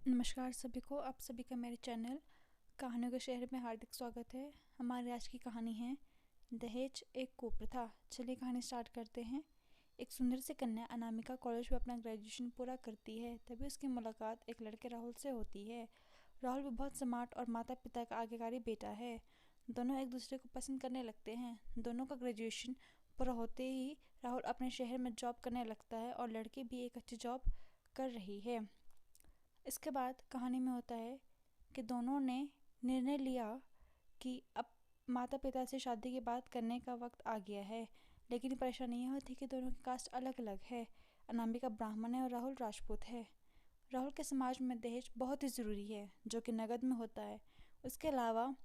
नमस्कार सभी को, आप सभी का मेरे चैनल कहानियों के शहर में हार्दिक स्वागत है। हमारी आज की कहानी है दहेज एक कुप्रथा। चलिए कहानी स्टार्ट करते हैं। एक सुंदर सी कन्या अनामिका कॉलेज में अपना ग्रेजुएशन पूरा करती है। तभी उसकी मुलाकात एक लड़के राहुल से होती है। राहुल भी बहुत स्मार्ट और माता पिता का आज्ञाकारी बेटा है। दोनों एक दूसरे को पसंद करने लगते हैं। दोनों का ग्रेजुएशन पूरा होते ही राहुल अपने शहर में जॉब करने लगता है और लड़की भी एक अच्छी जॉब कर रही है। इसके बाद कहानी में होता है कि दोनों ने निर्णय लिया कि अब माता पिता से शादी की बात करने का वक्त आ गया है। लेकिन परेशानी यह थी कि दोनों की कास्ट अलग अलग है। अनामिका ब्राह्मण है और राहुल राजपूत है। राहुल के समाज में दहेज बहुत ही ज़रूरी है, जो कि नगद में होता है। उसके अलावा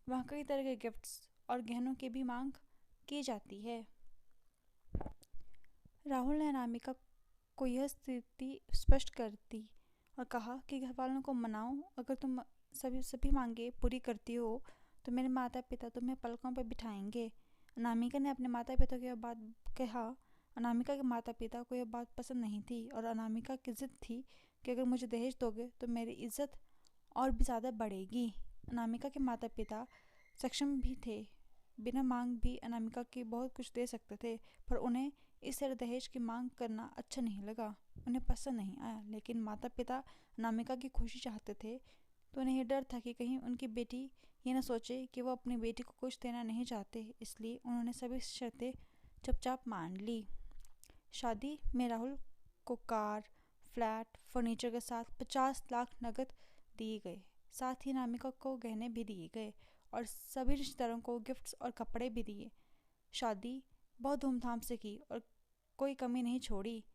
वहाँ कई तरह के गिफ्ट्स और गहनों की भी मांग की जाती है। राहुल ने अनामिका को यह स्थिति स्पष्ट कर दी और कहा कि घर वालों को मनाओ, अगर तुम सभी मांगे पूरी करती हो तो मेरे माता पिता तुम्हें पलकों पर बिठाएंगे। अनामिका ने अपने माता पिता को यह बात कहा। अनामिका के माता पिता को यह बात पसंद नहीं थी और अनामिका की जिद थी कि अगर मुझे दहेज दोगे तो मेरी इज्जत और भी ज़्यादा बढ़ेगी। अनामिका के माता पिता सक्षम भी थे, बिना मांग भी अनामिका की बहुत कुछ दे सकते थे, पर उन्हें इस तरह दहेज की मांग करना अच्छा नहीं लगा। उन्हें पसंद नहीं आया। लेकिन माता पिता अनामिका की खुशी चाहते थे, तो उन्हें डर था कि कहीं उनकी बेटी ये न सोचे कि वो अपनी बेटी को कुछ देना नहीं चाहते। इसलिए उन्होंने सभी शर्तें चुपचाप मान ली। शादी में राहुल को कार, फ्लैट, फर्नीचर के साथ 50 लाख नकद दिए गए। साथ ही अनामिका को गहने भी दिए गए और सभी रिश्तेदारों को गिफ्ट्स और कपड़े भी दिए। शादी बहुत धूमधाम से की और कोई कमी नहीं छोड़ी।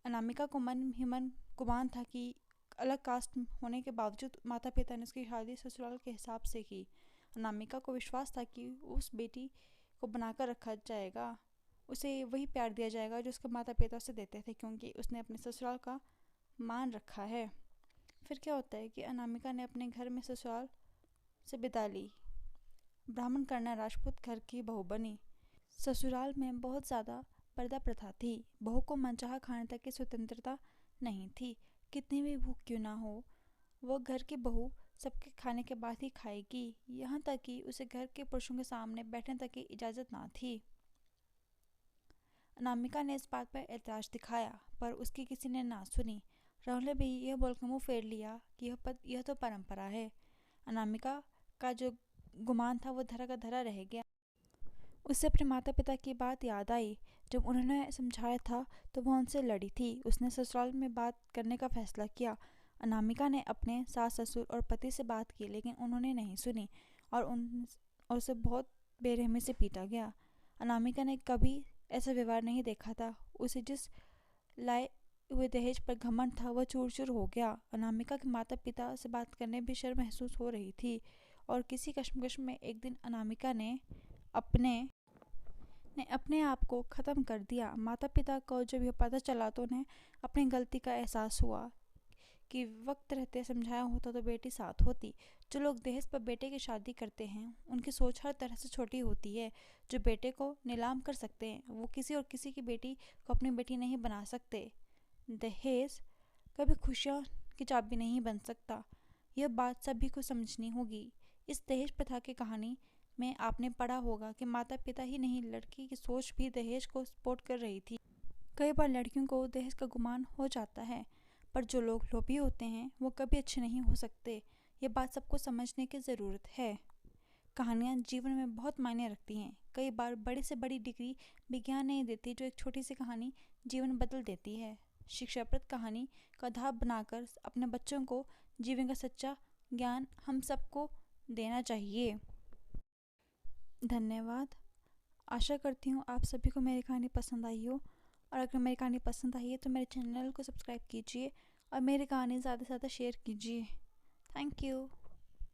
अनामिका को मन ही मन गुमान था कि अलग कास्ट होने के बावजूद माता पिता ने उसकी शादी ससुराल के हिसाब से की। अनामिका को विश्वास था कि उस बेटी को बनाकर रखा जाएगा, उसे वही प्यार दिया जाएगा जो उसके माता पिता उसे देते थे, क्योंकि उसने अपने ससुराल का मान रखा है। फिर क्या होता है कि अनामिका ने अपने घर में ससुराल से विदा ली। ब्राह्मण कन्या राजपूत घर की बहू बनी। ससुराल में बहुत ज़्यादा पर्दा प्रथा थी। बहू को मनचाहा खाने तक की स्वतंत्रता नहीं थी। कितनी भी भूख क्यों ना हो, वो घर की बहू सबके खाने के बाद ही खाएगी। यहाँ तक कि उसे घर के पुरुषों के सामने बैठने तक की इजाज़त ना थी। अनामिका ने इस बात पर एतराज़ दिखाया, पर उसकी किसी ने ना सुनी। राहुल ने भी यह बोलकर मुँह फेर लिया कि यह तो परंपरा है। अनामिका का जो गुमान था वो धरा का धरा रह गया। उसे अपने माता पिता की बात याद आई। जब उन्होंने समझाया था तो वह उनसे लड़ी थी। उसने ससुराल में बात करने का फैसला किया। अनामिका ने अपने सास ससुर और पति से बात की, लेकिन उन्होंने नहीं सुनी और उसे बहुत बेरहमी से पीटा गया। अनामिका ने कभी ऐसा व्यवहार नहीं देखा था। उसे जिस लाए हुए दहेज पर घमंड था वह चूर चूर हो गया। अनामिका के माता पिता से बात करने भी शर्म महसूस हो रही थी और किसी कश्मकश में एक दिन अनामिका ने अपने आप को ख़त्म कर दिया। माता पिता को जब यह पता चला तो उन्हें अपनी गलती का एहसास हुआ कि वक्त रहते समझाया होता तो बेटी साथ होती। जो लोग दहेज पर बेटे की शादी करते हैं उनकी सोच हर तरह से छोटी होती है। जो बेटे को नीलाम कर सकते हैं वो किसी और किसी की बेटी को अपनी बेटी नहीं बना सकते। दहेज कभी खुशियों की चाबी नहीं बन सकता। यह बात सभी को समझनी होगी। इस दहेज प्रथा की कहानी में आपने पढ़ा होगा कि माता पिता ही नहीं, लड़की की सोच भी दहेज को सपोर्ट कर रही थी। कई बार लड़कियों को दहेज का गुमान हो जाता है, पर जो लोग लोभी होते हैं वो कभी अच्छे नहीं हो सकते। ये बात सबको समझने की ज़रूरत है। कहानियाँ जीवन में बहुत मायने रखती हैं। कई बार बड़ी से बड़ी डिग्री विज्ञान नहीं देती, जो एक छोटी सी कहानी जीवन बदल देती है। शिक्षाप्रद कहानी का आधार बनाकर अपने बच्चों को जीवन का सच्चा ज्ञान हम सबको देना चाहिए। धन्यवाद। आशा करती हूँ आप सभी को मेरी कहानी पसंद आई हो, और अगर मेरी कहानी पसंद आई है तो मेरे चैनल को सब्सक्राइब कीजिए और मेरी कहानी ज़्यादा से ज़्यादा शेयर कीजिए। Thank you.